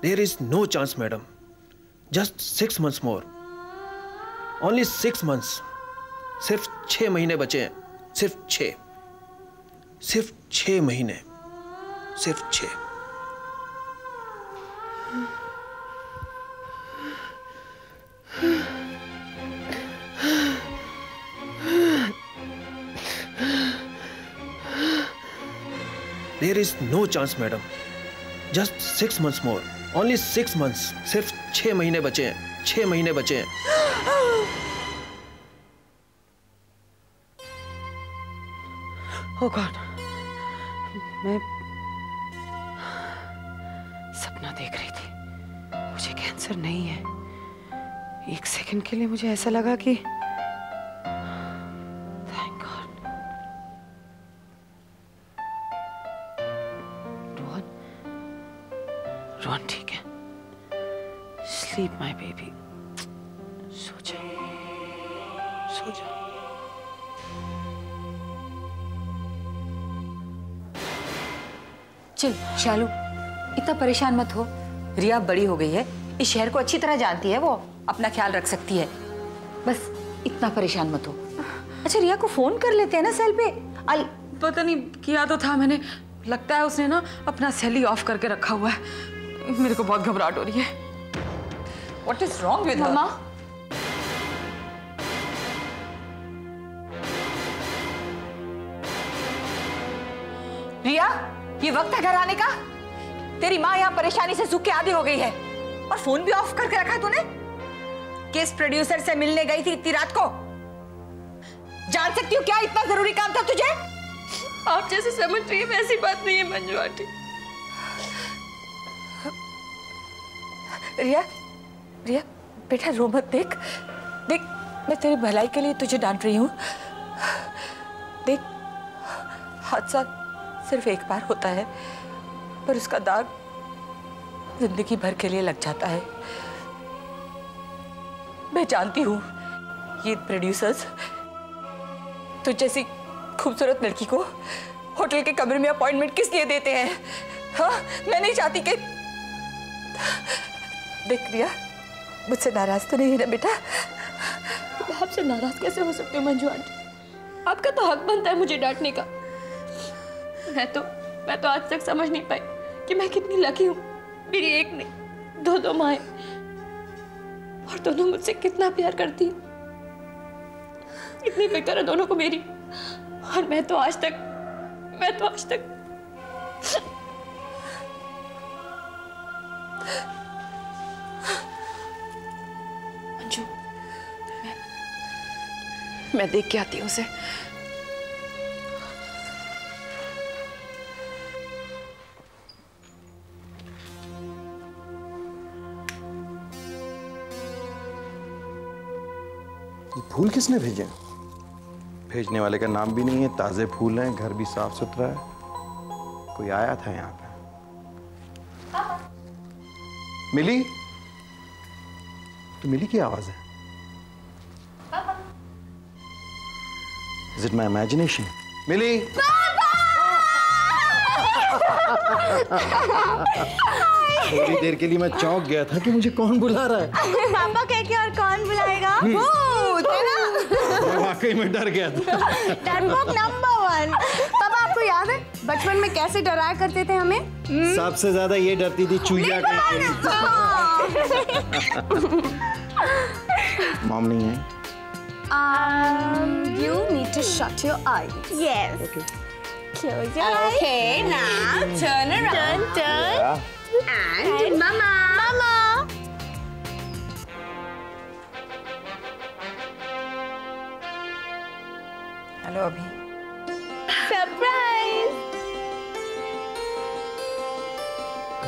There is no chance madam, just 6 months more, only 6 months। सिर्फ 6 महीने बचे हैं, सिर्फ 6 महीने, सिर्फ 6। There is no chance madam, just 6 months more, only 6 months। सिर्फ 6 महीने बचे हैं, 6 महीने बचे हैं। Oh God, मैं सपना देख रही थी, मुझे कैंसर नहीं है। एक सेकंड के लिए मुझे ऐसा लगा कि थैंक गॉड। रोहन ठीक है। स्लीप माय बेबी, सो जा, सो जा। चल शालू, इतना परेशान मत हो। रिया बड़ी हो गई है, इस शहर को अच्छी तरह जानती है, वो अपना ख्याल रख सकती है। बस इतना परेशान मत हो। अच्छा रिया को फोन कर लेते हैं ना सेल पे। पता नहीं किया तो था मैंने, लगता है उसने ना अपना सेल ही ऑफ करके रखा हुआ है। मेरे को बहुत घबराहट हो रही है। What is wrong with her? मम्मा, रिया, ये वक्त है घर आने का। तेरी माँ यहाँ परेशानी से सूख के आधी हो गई है और फोन भी ऑफ करके रखा है तूने। किस प्रोड्यूसर से मिलने गई थी इतनी रात को? जान सकती हूँ क्या इतना जरूरी काम था तुझे? आप जैसे समझ रही है वैसी बात नहीं है मंजू आंटी। रिया, रिया बेटा रो मत। देख देख, मैं तेरी भलाई के लिए तुझे डांट रही हूँ। देख, हादसा सिर्फ एक बार होता है, पर उसका दाग जिंदगी भर के लिए लग जाता है। मैं जानती हूँ ये प्रोड्यूसर्स तुझ जैसी खूबसूरत लड़की को होटल के कमरे में अपॉइंटमेंट किस लिए देते हैं? हाँ, मैं नहीं चाहती कि। देख रिया, मुझसे नाराज तो नहीं है ना बेटा? आपसे नाराज कैसे हो सकते हो मंजू आंटी? आपका तो हक बनता है मुझे डांटने का। मैं तो आज तक समझ नहीं पाई कि मैं कितनी लकी हूँ। मेरी एक नहीं, दो माँ हैं और दोनों मुझसे कितना प्यार करती हैं। इतनी फिक्र है दोनों को मेरी, और मैं तो आज तक मंजू, मैं देख के आती हूँ उसे। फूल किसने भेजे? भेजने वाले का नाम भी नहीं है, ताजे फूल हैं, घर भी साफ सुथरा है। कोई आया था यहाँ पे? मिली? तो मिली की आवाज है? Is it my imagination? मिली? थोड़ी देर के लिए मैं चौंक गया था कि मुझे कौन बुला रहा है। पापा कह के और कौन बुलाएगा? भूत है ना? मैं वाकई में डर गया था। डरपोक नंबर 1। पापा आपको याद है बचपन में कैसे डराया करते थे हमें? सबसे ज्यादा ये डरती थी चूहिया के। मॉम नहीं है? You need to shut your eyes. Yes. Okay. Close your eyes. Okay, now turn around. Turn. Yeah. And Mama. Mama. Hello अभी। Surprise.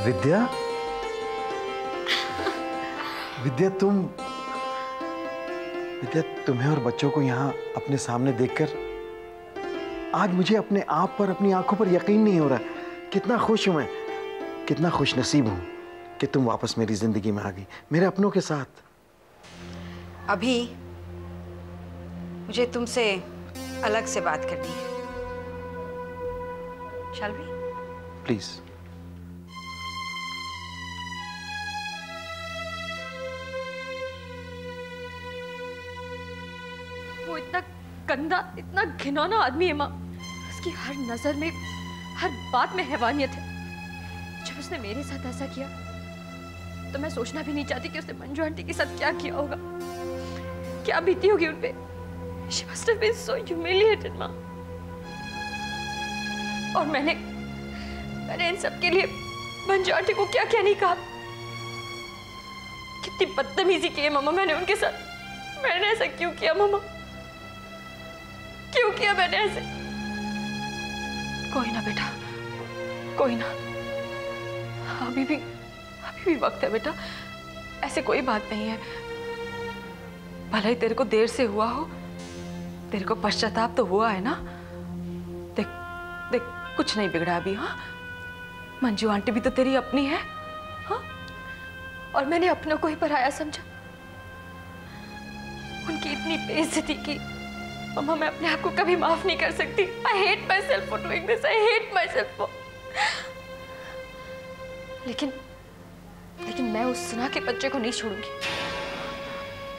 विद्या? विद्या तुम्हें और बच्चों को यहाँ अपने सामने देखकर आज मुझे अपने आप पर, अपनी आंखों पर यकीन नहीं हो रहा। कितना खुश हूं मैं, कितना खुश नसीब हूं कि तुम वापस मेरी जिंदगी में आ गई, मेरे अपनों के साथ। अभी मुझे तुमसे अलग से बात करनी है। Shall we? प्लीज। गंदा, इतना घिनौना आदमी है माँ। उसकी हर नजर में, हर बात में हैवानियत है। जब उसने मेरे साथ ऐसा किया तो मैं सोचना भी नहीं चाहती कि उसने मंजू आंटी के साथ क्या किया होगा, क्या बीती होगी उन पे। She must have been so humiliated, माँ। और मैंने इन सब के लिए मंजू आंटी को क्या क्या नहीं कहा। कितनी बदतमीजी की है मामा मैंने उनके साथ। मैंने ऐसा क्यों किया मामा? क्यों किया मैंने ऐसे? कोई ना बेटा, कोई ना, अभी भी वक्त है बेटा। ऐसे कोई बात नहीं है। भले ही तेरे को देर से हुआ हो, तेरे को पश्चाताप तो हुआ है ना। देख देख, कुछ नहीं बिगड़ा अभी। हाँ, मंजू आंटी भी तो तेरी अपनी है। हाँ, और मैंने अपनों को ही पराया समझा, उनकी इतनी बेइज्जती की। मम्मा, मैं अपने आप को कभी माफ नहीं कर सकती। I hate myself for doing this. I hate myself for... लेकिन मैं उस सुना के बच्चे को नहीं छोड़ूंगी।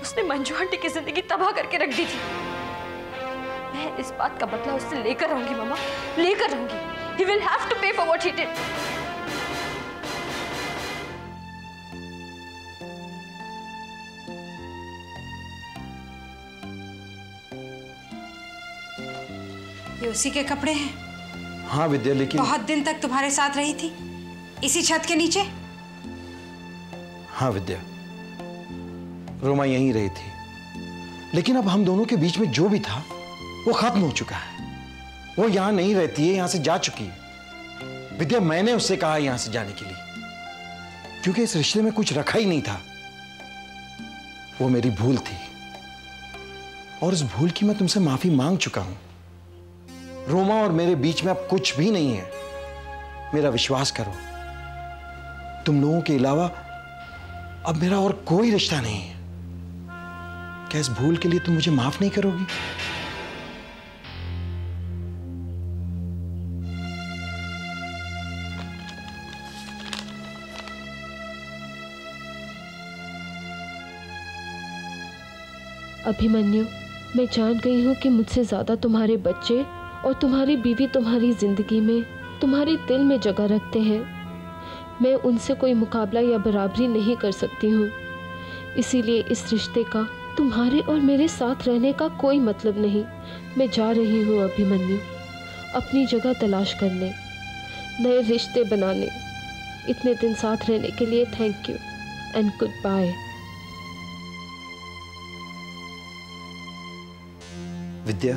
उसने मंजू आंटी की जिंदगी तबाह करके रख दी थी। मैं इस बात का बदला उससे लेकर रहूंगी मम्मा, लेकर रहूंगी। He will have to pay for what he did. ये उसी के कपड़े हैं? हाँ विद्या, लेकिन बहुत दिन तक तुम्हारे साथ रही थी इसी छत के नीचे? हाँ विद्या, रोमा यहीं रही थी, लेकिन अब हम दोनों के बीच में जो भी था वो खत्म हो चुका है। वो यहां नहीं रहती है, यहां से जा चुकी है। विद्या, मैंने उससे कहा यहां से जाने के लिए, क्योंकि इस रिश्ते में कुछ रखा ही नहीं था। वो मेरी भूल थी और इस भूल की मैं तुमसे माफी मांग चुका हूं। रोमा और मेरे बीच में अब कुछ भी नहीं है। मेरा विश्वास करो, तुम लोगों के अलावा अब मेरा और कोई रिश्ता नहीं है। क्या इस भूल के लिए तुम मुझे माफ नहीं करोगी? अभिमन्यु, मैं जान गई हूँ कि मुझसे ज्यादा तुम्हारे बच्चे और तुम्हारी बीवी तुम्हारी जिंदगी में, तुम्हारे दिल में जगह रखते हैं। मैं उनसे कोई मुकाबला या बराबरी नहीं कर सकती हूँ, इसीलिए इस रिश्ते का तुम्हारे और मेरे साथ रहने का कोई मतलब नहीं। मैं जा रही हूँ अभिमन्यु, अपनी जगह तलाश करने, नए रिश्ते बनाने। इतने दिन साथ रहने के लिए thank you and good bye. Vidya,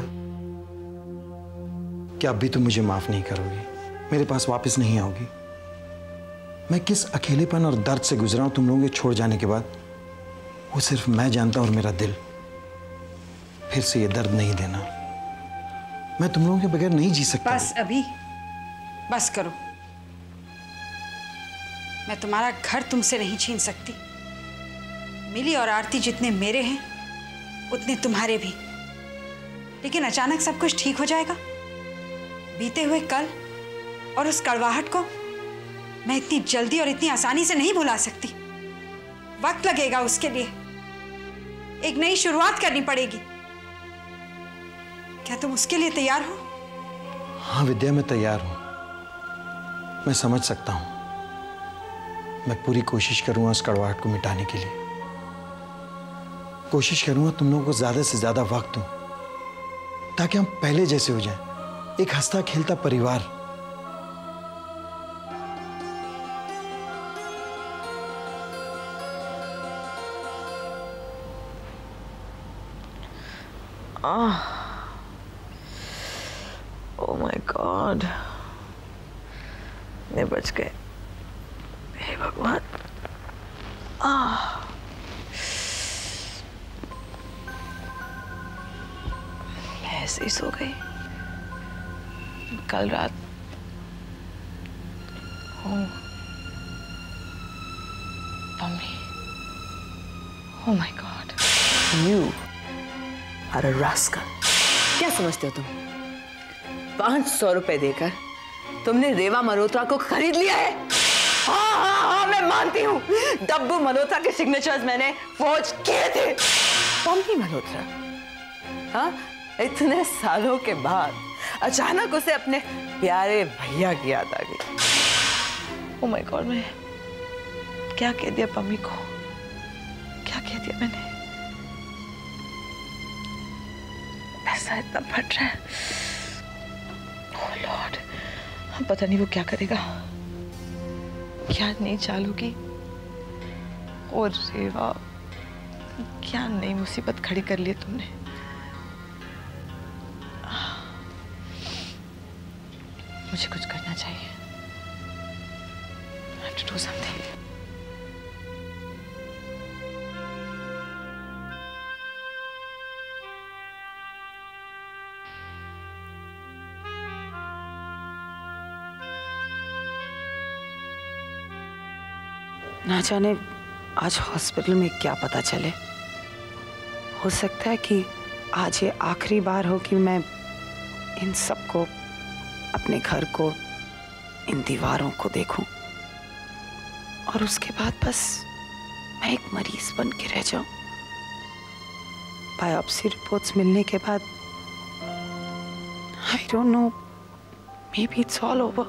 क्या अब भी तुम मुझे माफ नहीं करोगी? मेरे पास वापस नहीं आओगी? मैं किस अकेलेपन और दर्द से गुजरा हूं तुम लोगों के छोड़ जाने के बाद, वो सिर्फ मैं जानता और मेरा दिल। फिर से ये दर्द नहीं देना। मैं तुम लोगों के बगैर नहीं जी सकता। बस अभी, बस करो। मैं तुम्हारा घर तुमसे नहीं छीन सकती। मिली और आरती जितने मेरे हैं उतने तुम्हारे भी। लेकिन अचानक सब कुछ ठीक हो जाएगा। बीते हुए कल और उस कड़वाहट को मैं इतनी जल्दी और इतनी आसानी से नहीं भुला सकती। वक्त लगेगा उसके लिए। एक नई शुरुआत करनी पड़ेगी। क्या तुम उसके लिए तैयार हो? हाँ विद्या, मैं तैयार हूं। मैं समझ सकता हूं। मैं पूरी कोशिश करूंगा उस कड़वाहट को मिटाने के लिए। कोशिश करूंगा तुम लोगों को ज्यादा से ज्यादा वक्त दूं, ताकि हम पहले जैसे हो जाएं, एक हंसता खेलता परिवार। ओह माय गॉड, मैं बच गए। हे भगवान। ऐसे ही सो गई। कल रात mummy, oh my God. You are a rascal। क्या समझते हो तुम? 500 रुपए देकर तुमने रेवा मल्होत्रा को खरीद लिया है। हाँ, मैं मानती हूँ। डब्बू मल्होत्रा के सिग्नेचर्स मैंने फौज किए थे। मम्मी मल्होत्रा, हाँ, इतने सालों के बाद अचानक उसे अपने प्यारे भैया की याद आ गई। ओह माय गॉड, मैं क्या कह दिया पम्मी को? क्या कह दिया मैंने? पैसा इतना फट रहा है। ओह लॉर्ड, पता नहीं वो क्या करेगा, क्या नई चाल होगी। और रेवा, क्या नई मुसीबत खड़ी कर ली तुमने। मुझे कुछ करना चाहिए। I have to do something. ना जाने आज हॉस्पिटल में क्या पता चले। हो सकता है कि आज ये आखिरी बार हो कि मैं इन सबको, अपने घर को, इन दीवारों को देखूं, और उसके बाद बस मैं एक मरीज बन के रह जाऊं। बायोप्सी रिपोर्ट्स मिलने के बाद I don't know, may be it's all over.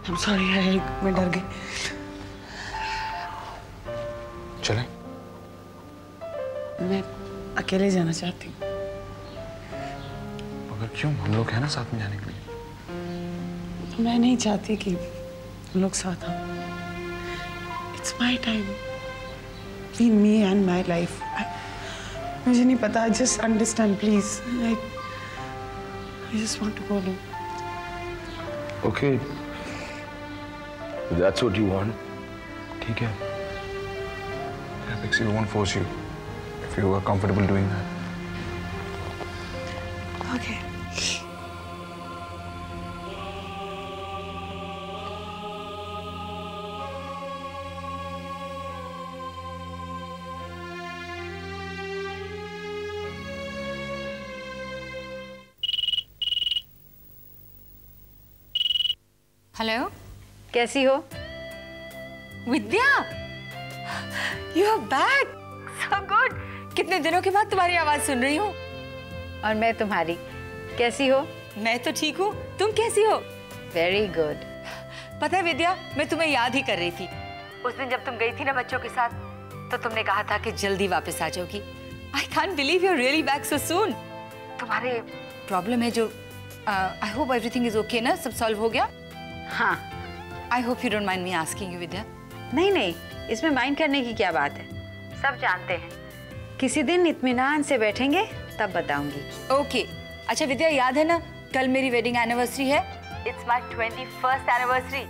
I'm sorry, मैं डर गई। चलें? मैं अकेले जाना चाहती हूँ। मगर क्यों? हम लोग हैं ना साथ में जाने के लिए। मैं नहीं चाहती कि हम लोग साथ आए। It's my time, in me and my life. मुझे नहीं पता, just understand please. I just want to go home. Okay, if that's what you want, ठीक है। Yeah, Pixie, we won't force you if you are comfortable doing that. Okay. Hello, कैसी हो? Vidya, you are back. So good. कितने दिनों के बाद तुम्हारी आवाज सुन रही हूँ। और मैं तुम्हारी। कैसी हो? मैं तो ठीक हूँ, तुम कैसी हो? Very good. पता है विद्या, मैं तुम्हें याद ही कर रही थी। उस दिन जब तुम गई थी ना बच्चों के साथ, तो तुमने कहा था कि जल्दी वापस आ जाओगी। I can't believe you are really back so soon. तुम्हारे प्रॉब्लम है जो, I hope everything is okay ना, सब सॉल्व हो गया? हाँ। I hope you don't mind me asking you Vidya. नहीं नहीं, इसमें माइंड करने की क्या बात है, सब जानते हैं। किसी दिन इत्मीनान से बैठेंगे तब बताऊंगी। ओके। अच्छा विद्या, याद है ना कल मेरी वेडिंग एनिवर्सरी है? It's my 21st anniversary.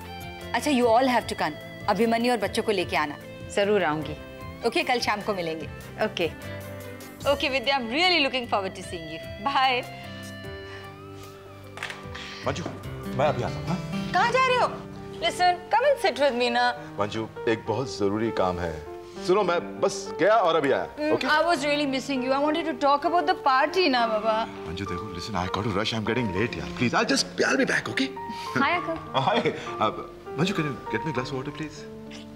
अच्छा, you all have to come. Abhimanyu और बच्चों को लेके आना। जरूर आऊंगी। ओके, कल शाम को मिलेंगे। Okay okay Vidya, I am really looking forward to seeing you. Bye. Manju, मैं अभी आता हूँ। कहाँ जा रहे हो? Listen, come and sit with me ना। मंजू, एक बहुत जरूरी काम है। सुनो, मैं बस गया और अभी आया। Okay? I was really missing you. I wanted to talk about the party ना बाबा। मंजू देखो, listen, I got to rush. I'm getting late यार। Please, I'll be back, okay? Hi uncle. Hi. Manju, can you get me a glass of water, please?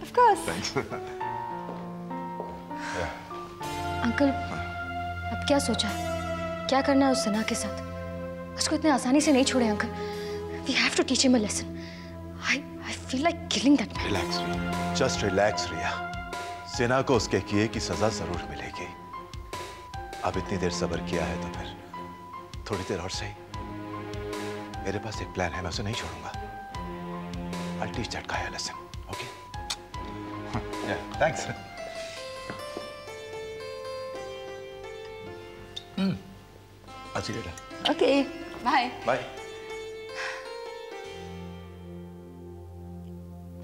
Of course. Thanks. Uncle, अब क्या सोचा है? क्या करना है उस सना के साथ? उसको इतने आसानी से नहीं छोड़े uncle. We have to teach him a lesson. I feel like killing that man. Relax, Riya. Just relax, Riya. सेना को उसके किए की सजा जरूर मिलेगी। अब इतनी देर सब्र किया है तो फिर थोड़ी देर और सही। मेरे पास एक प्लान है, मैं उसे नहीं छोड़ूंगा। I'll teach that guy a lesson. Okay? Yeah, thanks. I'll see you later. Okay, bye. Bye.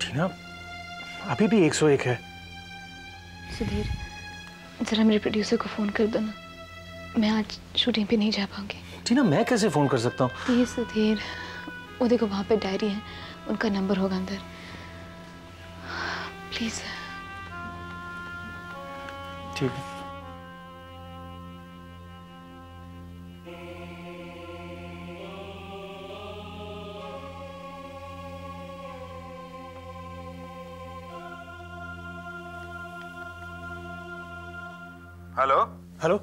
टीना, अभी भी 101 है। सुधीर, जरा मेरे प्रोड्यूसर को फोन कर दो ना। मैं आज शूटिंग पे नहीं जा पाऊंगी। टीना, मैं कैसे फोन कर सकता हूँ? प्लीज सुधीर, वो देखो वहाँ पे डायरी है, उनका नंबर होगा अंदर। प्लीज। ठीक है। हेलो हेलो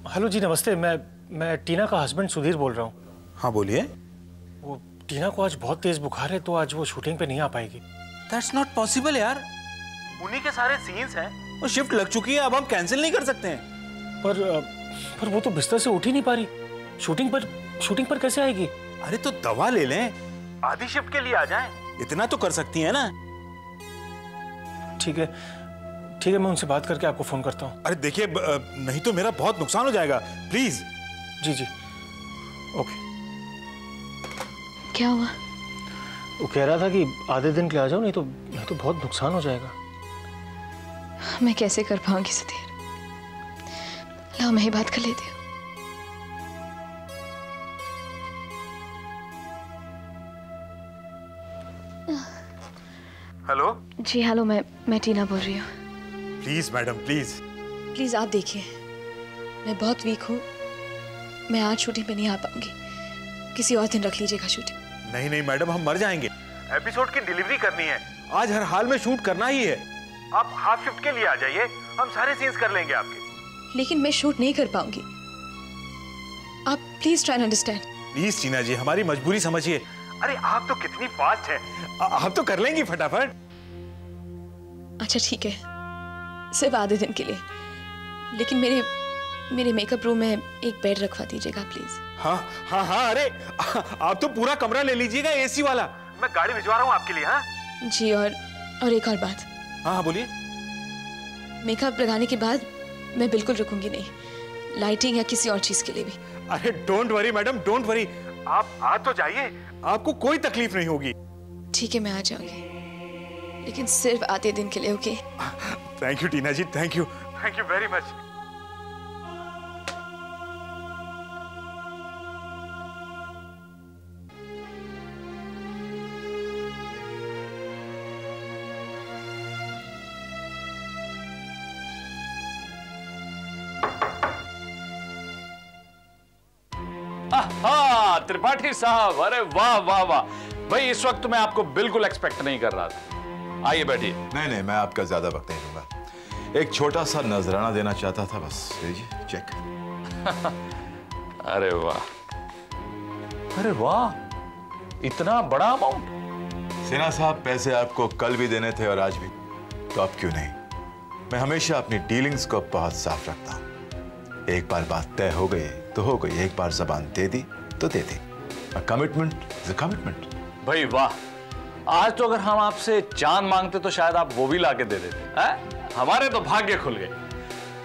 हेलो जी, नमस्ते। मैं टीना का हस्बैंड सुधीर बोल रहा हूँ। हाँ बोलिए। वो टीना को आज बहुत तेज बुखार है, तो आज वो शूटिंग पे नहीं आ पाएगी। दैट्स नॉट पॉसिबल यार, उन्हीं के सारे सीन्स हैं और शिफ्ट लग चुकी है, अब हम कैंसिल नहीं कर सकते हैं। पर वो तो बिस्तर से उठ ही नहीं पा रही। शूटिंग पर कैसे आएगी? अरे तो दवा ले लें, आधी शिफ्ट के लिए आ जाएं, इतना तो कर सकती है ना। ठीक है, मैं उनसे बात करके आपको फोन करता हूँ। अरे देखिए, नहीं तो मेरा बहुत नुकसान हो जाएगा, प्लीज। Ji okay. क्या हुआ? वो कह रहा था कि आधे दिन के लिए आ जाओ, नहीं तो बहुत नुकसान हो जाएगा। मैं कैसे कर पाऊंगी सुधीर? लाओ मैं ही बात कर लेती हूँ। हेलो जी हेलो, मैं टीना बोल रही हूँ। प्लीज मैडम, प्लीज आप देखिए, मैं बहुत वीक हूँ, मैं आज शूटिंग पे नहीं आ पाऊंगी, किसी और दिन रख लीजिएगा शूटिंग। नहीं मैडम, हम मर जाएंगे, एपिसोड की डिलीवरी करनी है, आज हर हाल में शूट करना ही है। आप हाफ शिफ्ट के लिए आ जाइए, हम सारे सीन्स कर लेंगे आपके। लेकिन मैं शूट नहीं कर पाऊंगी, आप please try and understand. Please Tina ji, हमारी मजबूरी समझिए। अरे आप तो कितनी फास्ट है, आप तो कर लेंगी फटाफट। अच्छा ठीक है, सिर्फ आधे दिन के लिए, लेकिन मेरे मेकअप रूम में एक बेड रखवा दीजिएगा प्लीज। हाँ, अरे आप तो पूरा कमरा ले लीजिएगा, एसी वाला। मैं गाड़ी भिजवा रहा हूँ आपके लिए। हाँ जी, और एक और बात। हाँ बोलिए। मेकअप लगाने के बाद मैं बिल्कुल रुकूंगी नहीं, लाइटिंग या किसी और चीज के लिए भी। अरे don't worry madam, don't worry, आप आ तो जाइए, आपको कोई तकलीफ नहीं होगी। ठीक है, मैं आ जाऊंगी, लेकिन सिर्फ आधे दिन के लिए। Okay? Thank you Tina ji, thank you very much. Tripathi साहब, अरे वाह वाह वाह भाई, इस वक्त मैं आपको बिल्कुल एक्सपेक्ट नहीं कर रहा था। आइए बैठिए। नहीं, मैं आपका ज्यादा वक्त नहीं लूंगा, एक छोटा सा नजराना देना चाहता था बस। लीजिए चेक। अरे वाह, इतना बड़ा अमाउंट। सिन्हा साहब, पैसे आपको कल भी देने थे और आज भी, तो अब क्यों नहीं? मैं हमेशा अपनी डीलिंग्स को बहुत साफ रखता हूं। एक बार बात तय हो गई तो हो गई, एक बार जबान दे दी तो दे दी। Commitment is a commitment. भाई वाह, आज तो अगर हम आपसे चांद मांगते तो शायद आप वो भी लाके दे देते हैं। हमारे तो भाग्य खुल गए।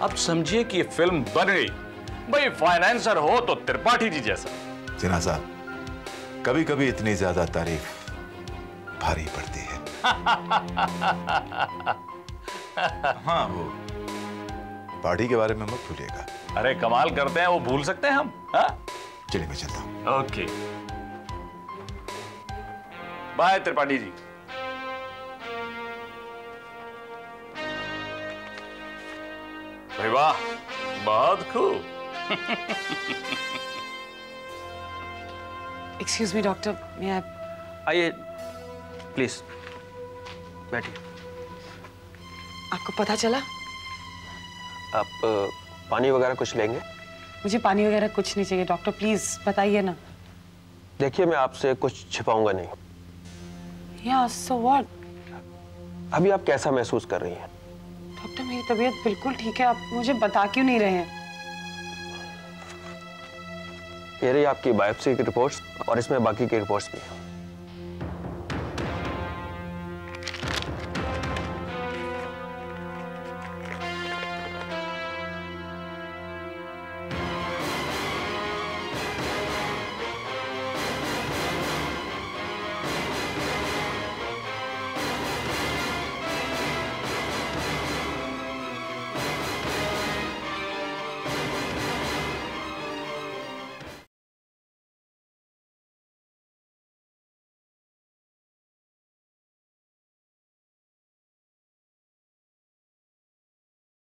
अब समझिए कि ये फिल्म बन गई। भाई फाइनेंसर हो तो त्रिपाठी जी जैसा। सिन्हा साहब, कभी कभी इतनी ज्यादा तारीफ भारी पड़ती है। हाँ, वो पार्टी के बारे में मत भूलिएगा। अरे कमाल करते हैं, वो भूल सकते हैं हम? चलिए मैं चलता हूं। Okay, bye Tripathi ji. भाई वाह, बहुत खूब। एक्सक्यूज मी डॉक्टर, मैं आइए प्लीज बैठिए। आपको पता चला? आप पानी वगैरह कुछ लेंगे? मुझे पानी वगैरह कुछ नहीं चाहिए डॉक्टर, प्लीज बताइए ना। देखिए, मैं आपसे कुछ छिपाऊंगा नहीं। या सो व्हाट? अभी आप कैसा महसूस कर रही हैं? डॉक्टर, मेरी तबीयत बिल्कुल ठीक है, आप मुझे बता क्यों नहीं रहे हैं? ये रही आपकी बायोप्सी की रिपोर्ट्स और इसमें बाकी की रिपोर्ट्स भी हैं।